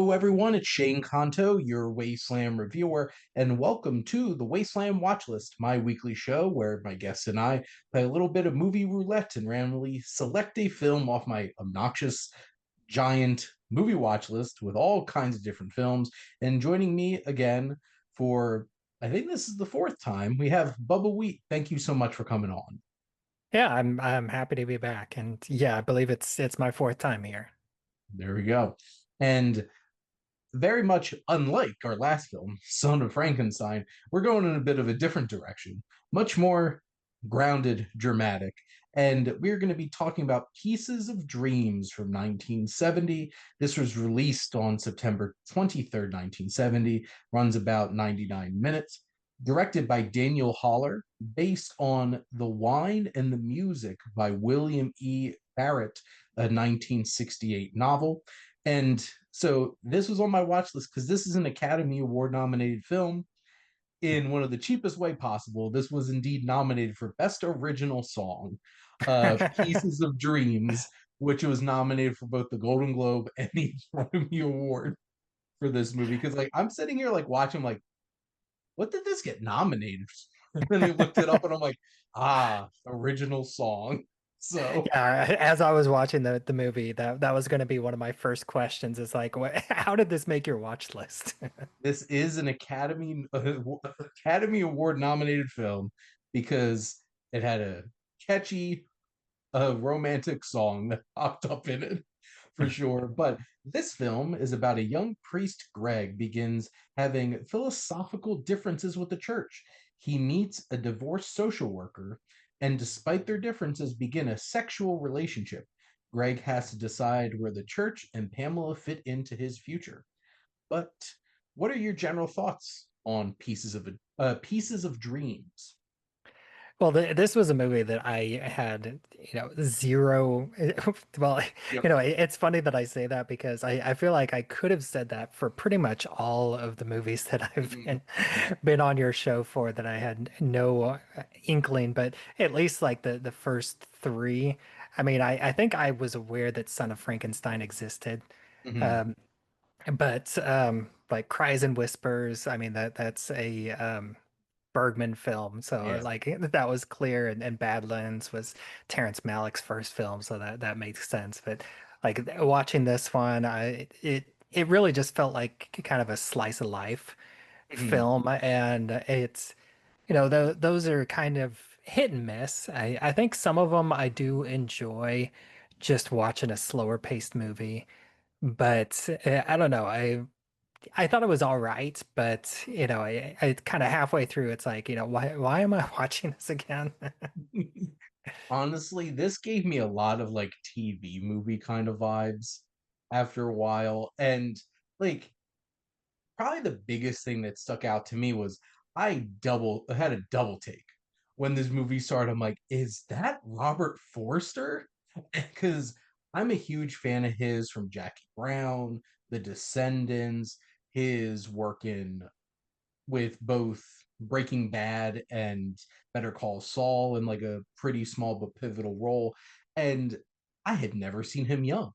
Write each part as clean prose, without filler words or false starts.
Hello, everyone. It's Shane Kanto, your Wasteland reviewer, and welcome to the Wasteland Watchlist, my weekly show where my guests and I play a little bit of movie roulette and randomly select a film off my obnoxious giant movie watch list with all kinds of different films. And joining me again for, I think this is the fourth time, we have Bubbawheat. Thank you so much for coming on. Yeah, I'm happy to be back. And yeah, I believe it's my fourth time here. There we go. And very much unlike our last film, Son of Frankenstein, we're going in a bit of a different direction, much more grounded, dramatic. And we're going to be talking about Pieces of Dreams from 1970. This was released on September 23rd, 1970, runs about 99 minutes. Directed by Daniel Haller, based on The Wine and the Music by William E. Barrett, a 1968 novel. And so this was on my watch list because this is an Academy Award nominated film in one of the cheapest way possible. This was indeed nominated for Best Original Song, Pieces of Dreams, which was nominated for both the Golden Globe and the Academy Award for this movie. Because like I'm sitting here like watching like, what did this get nominated for? And then I looked it up and I'm like, original song. So Yeah, as I was watching the movie, that was going to be one of my first questions. Is like, how did this make your watch list? this is an Academy Award nominated film because it had a catchy romantic song that popped up in it for sure. But this film is about a young priest, Greg, begins having philosophical differences with the church. He meets a divorced social worker, and despite their differences, begin a sexual relationship. Greg has to decide where the church and Pamela fit into his future. But what are your general thoughts on Pieces of Dreams? Well, this was a movie that I had, zero. Well, Yep. it's funny that I say that because I feel like I could have said that for pretty much all of the movies that I've Mhm. been on your show for that I had no inkling, but at least like the first three. I mean, I think I was aware that Son of Frankenstein existed. Mhm. Um, but like Cries and Whispers, I mean that's a Bergman film, so Yeah. like that was clear, and Badlands was Terrence Malick's first film, so that makes sense. But like watching this one, it really just felt like kind of a slice of life Mhm. film, and it's those are kind of hit and miss. I think some of them I do enjoy just watching a slower paced movie. But I don't know. I thought it was all right, but I kind of halfway through, it's like, why am I watching this again? Honestly, this gave me a lot of like TV movie kind of vibes after a while. And like probably the biggest thing that stuck out to me was I had a double take when this movie started. I'm like, is that Robert Forster? Because I'm a huge fan of his from Jackie Brown, The Descendants, his work in with both Breaking Bad and Better Call Saul in like a pretty small but pivotal role. And I had never seen him young.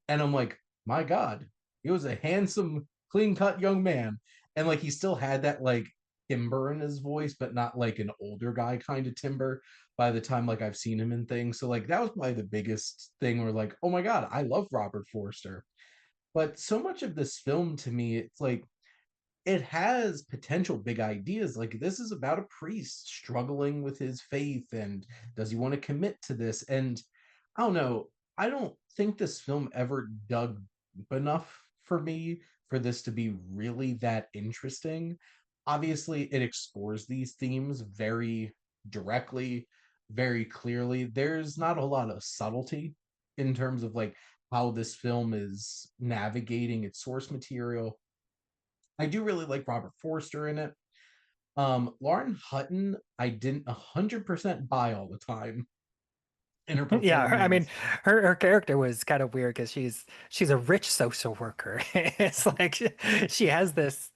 And I'm like, my God, he was a handsome, clean cut young man. And like he still had that like timber in his voice, but not like an older guy kind of timber by the time like I've seen him in things. So like that was probably the biggest thing where like, oh my God, I love Robert Forster. But so much of this film to me, it's like it has potential big ideas. Like this is about a priest struggling with his faith and does he want to commit to this? And I don't know. I don't think this film ever dug deep enough for me for this to be really that interesting. Obviously, it explores these themes very directly, very clearly. There's not a lot of subtlety in terms of like how this film is navigating its source material. I do really like Robert Forster in it. Lauren Hutton, I didn't 100% buy all the time in her Yeah, I mean, performance. her character was kind of weird because she's a rich social worker. It's like she has this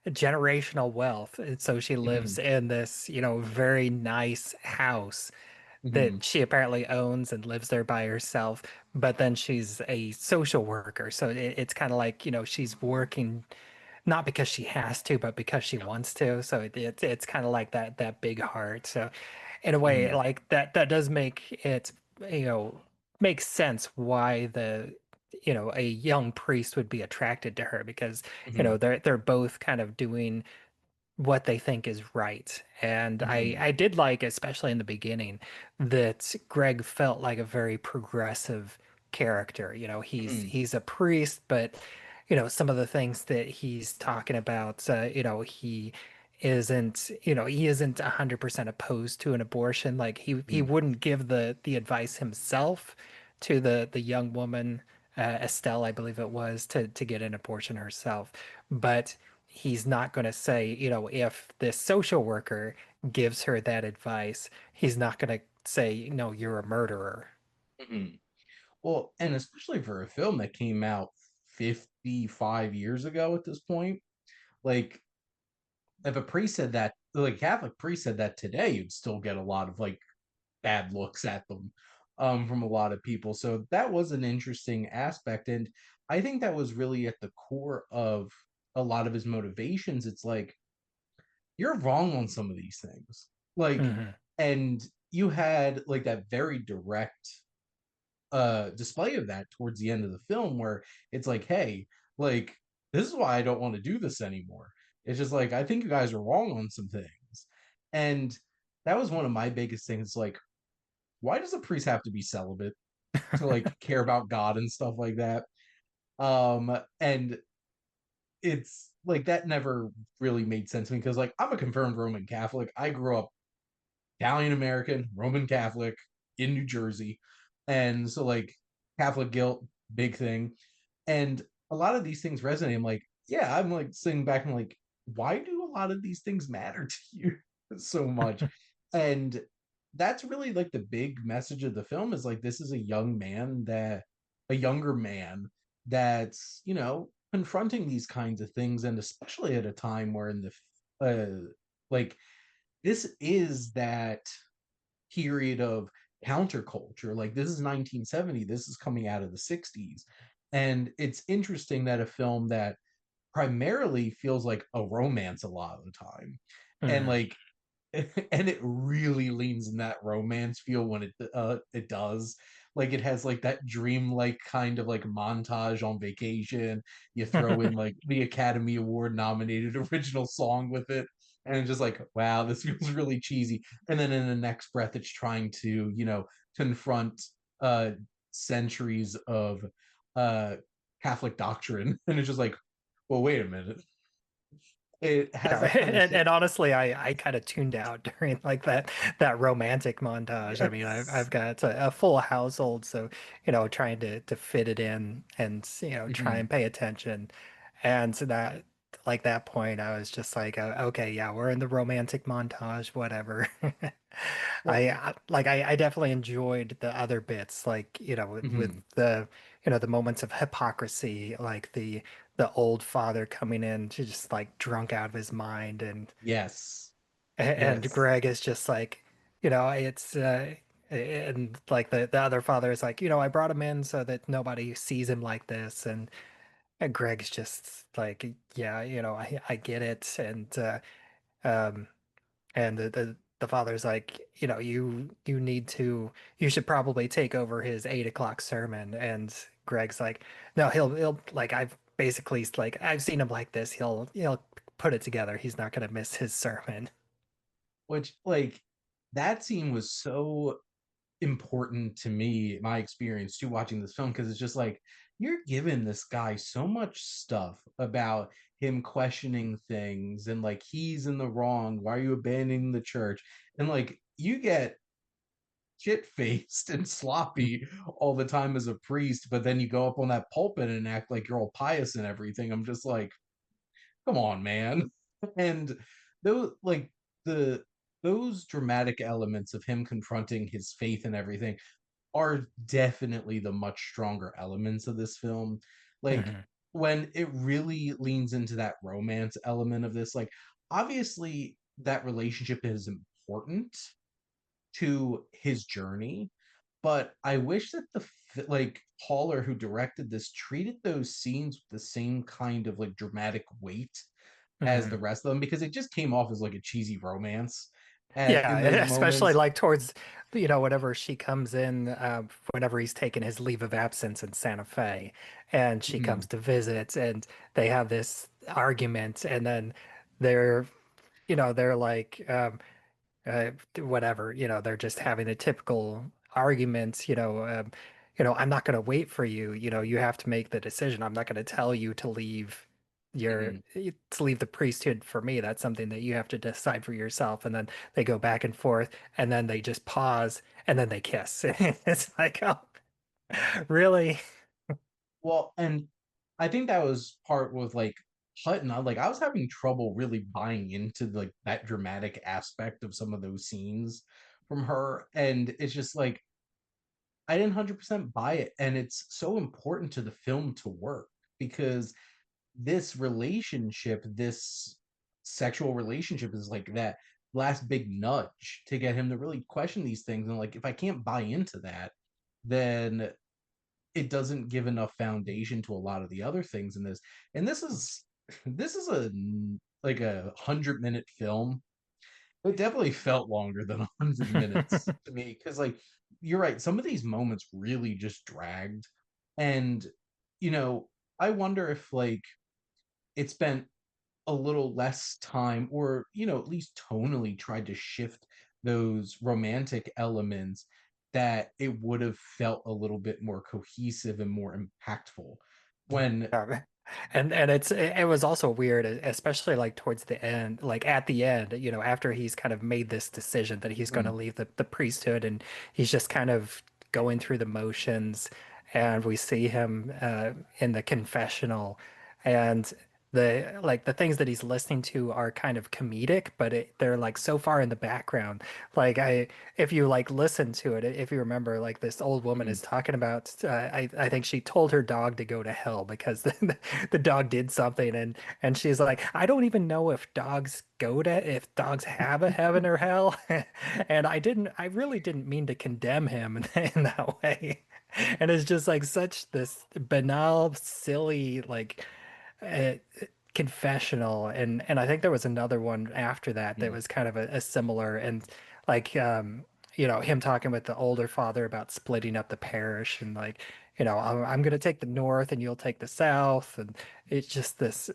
generational wealth, and so she lives Mhm. in this very nice house Hmm. that she apparently owns and lives there by herself, but then she's a social worker. So it's kind of like, she's working not because she has to, but because she wants to. So it's kind of like that big heart. So in a way, Hmm. like that does make it, you know, makes sense why a young priest would be attracted to her because, Hmm. they're both kind of doing what they think is right. And Hmm. I did like, especially in the beginning, that Greg felt like a very progressive character. Hmm. He's a priest, but some of the things that he's talking about, he isn't 100% opposed to an abortion. Like he Hmm. wouldn't give the advice himself to the young woman, Estelle, I believe it was, to get an abortion herself. But he's not going to say, if this social worker gives her that advice, he's not going to say, no, you're a murderer. Hmm. Well, and especially for a film that came out 55 years ago at this point, like if a priest said that, like Catholic priest said that today, you'd still get a lot of like bad looks at them from a lot of people. So that was an interesting aspect. And I think that was really at the core of a lot of his motivations. It's like, you're wrong on some of these things. Like, Hmm. and you had like that very direct display of that towards the end of the film where it's like, hey, like, this is why I don't want to do this anymore. It's just like, I think you guys are wrong on some things. And that was one of my biggest things. Like, why does a priest have to be celibate to like care about God and stuff like that? And it's like that never really made sense to me because like I'm a confirmed Roman Catholic. I grew up Italian American, Roman Catholic in New Jersey. And so like Catholic guilt, big thing. And a lot of these things resonate. I'm like, yeah, I'm like sitting back and like, why do a lot of these things matter to you so much? And that's really like the big message of the film is like this is a younger man that's, confronting these kinds of things and especially at a time where in the like this is that period of counterculture. Like this is 1970, this is coming out of the 60s. And it's interesting that a film that primarily feels like a romance a lot of the time. And Hmm. like and it really leans in that romance feel when it does. Like it has like that dreamlike kind of like montage on vacation. You throw in like the Academy Award nominated original song with it, and it's just like, wow, this feels really cheesy. And then in the next breath, it's trying to confront uh centuries of uh Catholic doctrine, and it's just like, well, wait a minute. It has that kind of And honestly, I kind of tuned out during like that romantic montage. I mean, I've yes. got a full household, so trying to fit it in and try and Mhm. pay attention. And so that like that point, I was just like, okay, yeah, we're in the romantic montage, whatever. Well, I definitely enjoyed the other bits, like with mhm. the moments of hypocrisy, like the old father coming in to just like drunk out of his mind, Yes. and Yes. Greg is just like, it's and like the other father is like, I brought him in so that nobody sees him like this, and Greg's just like, yeah, I get it, um and the father's like, you should probably take over his 8 o'clock sermon. And Greg's like, no, he'll like, I've seen him like this. He'll put it together. He's not gonna miss his sermon. Which like that scene was so important to me, my experience too watching this film, because it's just like you're giving this guy so much stuff about him questioning things and like he's in the wrong. Why are you abandoning the church? And like you get shit faced and sloppy all the time as a priest, but then you go up on that pulpit and act like you're all pious and everything. I'm just like, come on, man. And those like the those dramatic elements of him confronting his faith and everything are definitely the much stronger elements of this film. Like Mhm. when it really leans into that romance element of this, like obviously that relationship is important, to his journey, but I wish that like Haller, who directed this, treated those scenes with the same kind of like dramatic weight as the Mhm. rest of them, because it just came off as like a cheesy romance at Yeah, in those especially moments. like towards, whenever she comes in, whenever he's taking his leave of absence in Santa Fe, and she comes Mhm, to visit, and they have this argument, and then they're, they're like, whatever, they're just having the typical arguments, I'm not going to wait for you, you have to make the decision. I'm not going to tell you to leave mhm. the priesthood for me. That's something that you have to decide for yourself. And then they go back and forth, and then they just pause, and then they kiss. It's like, oh, really? Well, and I think that was part with like Hutton. I was having trouble really buying into like that dramatic aspect of some of those scenes from her, and it's just like I didn't 100% buy it, and it's so important to the film to work because this relationship, this sexual relationship, is like that last big nudge to get him to really question these things. And like, if I can't buy into that, then it doesn't give enough foundation to a lot of the other things in this. And this is a like 100-minute film. It definitely felt longer than 100 minutes to me because, like, you're right. Some of these moments really just dragged, and you know, I wonder if like it spent a little less time, or at least tonally tried to shift those romantic elements, that it would have felt a little bit more cohesive and more impactful when And it was also weird, especially like towards the end, like at the end, after he's kind of made this decision that he's going to mm, leave the priesthood, and he's just kind of going through the motions, and we see him in the confessional, and the things that he's listening to are kind of comedic, but they're like so far in the background. Like if you like listen to it, if you remember, like this old woman is mm, talking about, I think she told her dog to go to hell because the dog did something, and she's like, I don't even know if dogs have a heaven or hell, and I really didn't mean to condemn him in that way, and it's just like such this banal, silly, like uh, confessional, and I think there was another one after that that mm, was kind of a similar, and like him talking with the older father about splitting up the parish, and like, I'm gonna take the north and you'll take the south, and it's just this,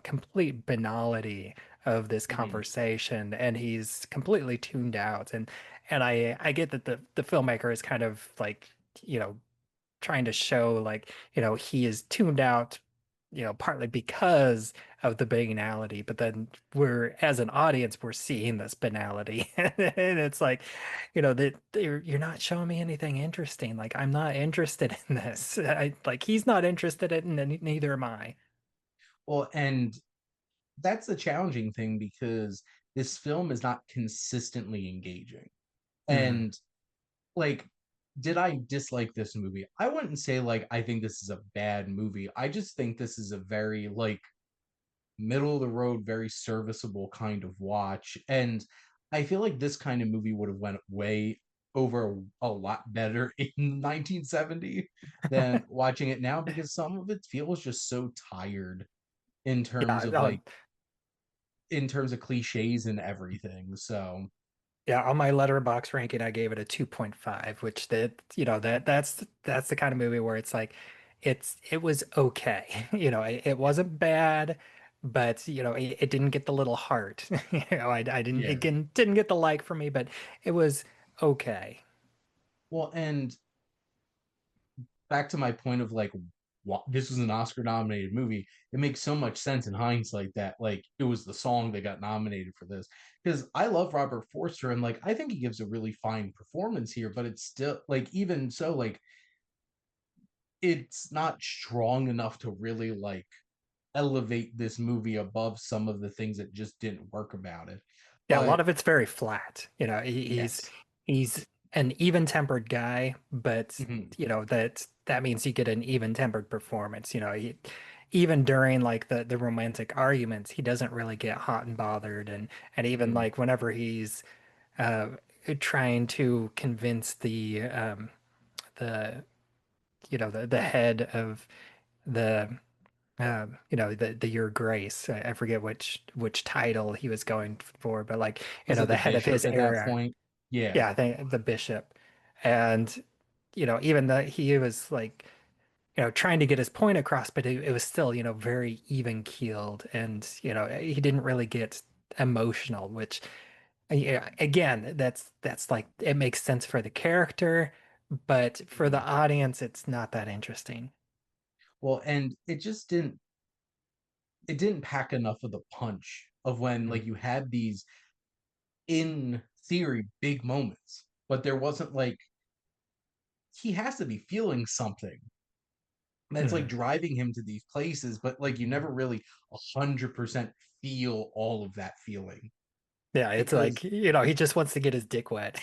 complete banality of this mm, conversation, and he's completely tuned out, and I get that the filmmaker is kind of like, you know trying to show like, he is tuned out, partly because of the banality, but then as an audience, we're seeing this banality. And it's like, that you're not showing me anything interesting. Like, I'm not interested in this. Like, he's not interested in it, and neither am I. well, and that's the challenging thing because this film is not consistently engaging. Mm. And like, did I dislike this movie? I wouldn't say like I think this is a bad movie. I just think this is a very like middle of the road, very serviceable kind of watch. And I feel like this kind of movie would have went way over a lot better in 1970 than watching it now, because some of it feels just so tired in terms Yeah, of like in terms of cliches and everything. So yeah, on my letterbox ranking, I gave it a 2.5, which that's the kind of movie where it's like it was okay. It wasn't bad, but it didn't get the little heart. I didn't yeah. it didn't get the like for me, but it was okay. Well, and back to my point of like this was an Oscar nominated movie. It makes so much sense in hindsight that like it was the song that got nominated for this, because I love Robert Forster and like I think he gives a really fine performance here, but it's still like, even so, like it's not strong enough to really like elevate this movie above some of the things that just didn't work about it. Yeah, a lot But of it's very flat. yes. He's an even-tempered guy, but Mhm, that means you get an even-tempered performance. Even during like the romantic arguments, he doesn't really get hot and bothered, and even mhm, like whenever he's uh trying to convince the the head of the the Your Grace. I forget which title he was going for, but like, Was it the the head of his bishop at that era. point? Yeah. Yeah, I think the bishop. And even though he was like, trying to get his point across, but it was still, very even keeled, and he didn't really get emotional, which, yeah, again, that's like, it makes sense for the character, but for the Mhm. audience, it's not that interesting. Well, and it didn't pack enough of the punch of when like Mm. you had these in theory big moments, but there wasn't like he has to be feeling something that's like Mhm. driving him to these places, but like you never really 100% feel all of that feeling Yeah, it's like, because he just wants to get his dick wet.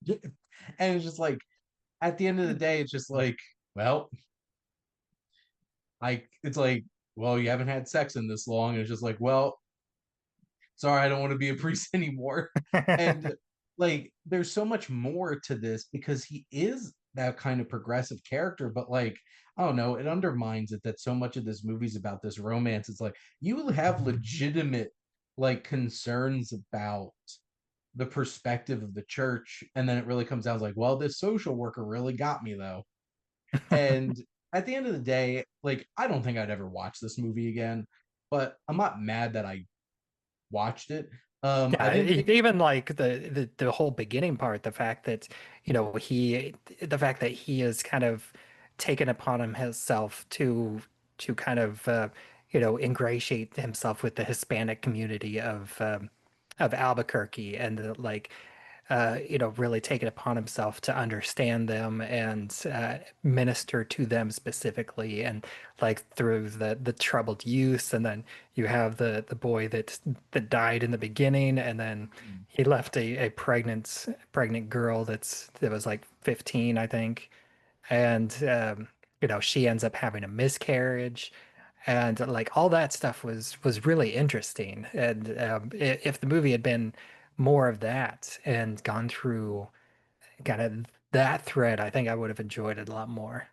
and it's just like at the end of the day, it's just like, well, it's like, well, you haven't had sex in this long. And it's just like, well, sorry, I don't want to be a priest anymore. And like, there's so much more to this because he is that kind of progressive character, but like, I don't know, it undermines it that so much of this movie's about this romance. It's like you have legitimate like concerns about the perspective of the church, and then it really comes down to like, well, this social worker really got me though. And at the end of the day, like, I don't think I'd ever watch this movie again, but I'm not mad that I watched it. I Yeah, didn't think. even like the whole beginning part, the fact that, the fact that he has kind of taken upon himself to kind of ingratiate himself with the Hispanic community of Albuquerque, and like, really take it upon himself to understand them and minister to them specifically, and like through the troubled youth, and then you have the boy that died in the beginning, and then he left a pregnant girl that was like 15, I think, and she ends up having a miscarriage. And like all that stuff was really interesting. And if the movie had been more of that and gone through kind of that thread, I think I would have enjoyed it a lot more.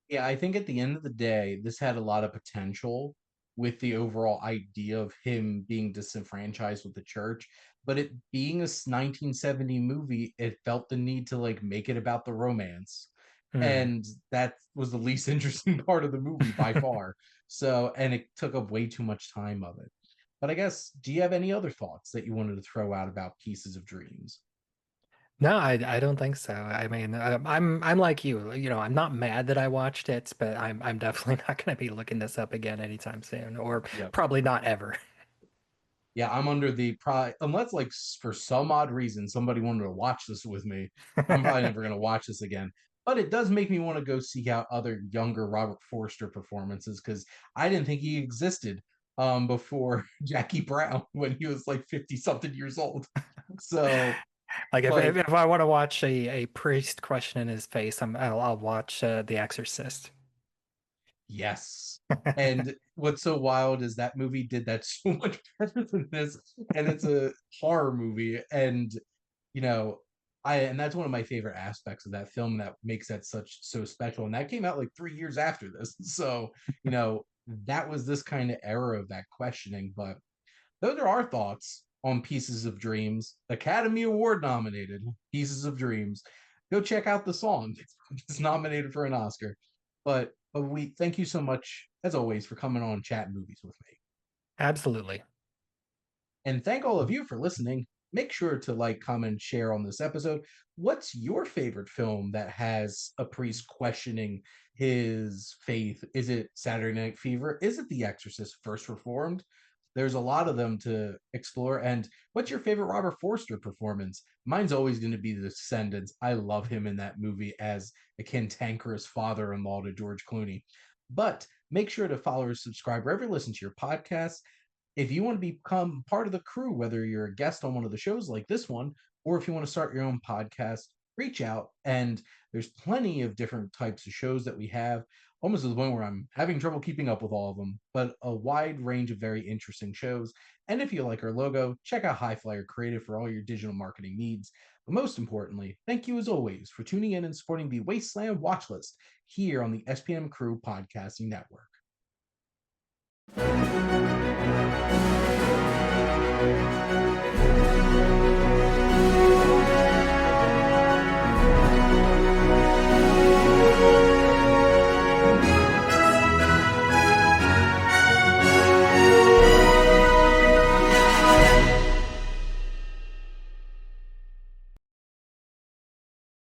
Yeah, I think at the end of the day, this had a lot of potential with the overall idea of him being disenfranchised with the church. But it being a 1970 movie, it felt the need to like make it about the romance. Hmm. And that was the least interesting part of the movie by far. So, and it took up way too much time of it. But I guess, do you have any other thoughts that you wanted to throw out about Pieces of Dreams? No, I don't think so. I mean, I'm like you. I'm not mad that I watched it, but I'm definitely not going to be looking this up again anytime soon, or Yep. probably not ever. Yeah, I'm under the probably unless like for some odd reason somebody wanted to watch this with me, I'm probably never gonna watch this again. But it does make me want to go seek out other younger Robert Forster performances because I didn't think he existed before Jackie Brown when he was like 50 something years old. So, Like but if I want to watch a priest questioning his face, I'll watch The Exorcist. yes. And what's so wild is that movie did that so much better than this, and it's a horror movie, and you know, and that's one of my favorite aspects of that film that makes that such so special. And that came out like 3 years after this. So, that was this kind of era of that questioning. But those are our thoughts on Pieces of Dreams, Academy Award nominated Pieces of Dreams. Go check out the song. It's nominated for an Oscar. But we thank you so much, as always, for coming on Chat Movies with me. Absolutely. And thank all of you for listening. Make sure to like, comment, share on this episode. What's your favorite film that has a priest questioning his faith? Is it Saturday Night Fever? Is it The Exorcist First Reformed? There's a lot of them to explore. And what's your favorite Robert Forster performance? Mine's always going to be The Descendants. I love him in that movie as a cantankerous father in law to George Clooney. But make sure to follow or subscribe wherever you listen to your podcast. If you want to become part of the crew, whether you're a guest on one of the shows like this one, or if you want to start your own podcast, reach out. And there's plenty of different types of shows that we have. almost to the point where I'm having trouble keeping up with all of them, but a wide range of very interesting shows. And if you like our logo, check out High Flyer Creative for all your digital marketing needs. But most importantly, thank you as always for tuning in and supporting the Wasteland Watchlist here on the SPM Crew Podcasting Network.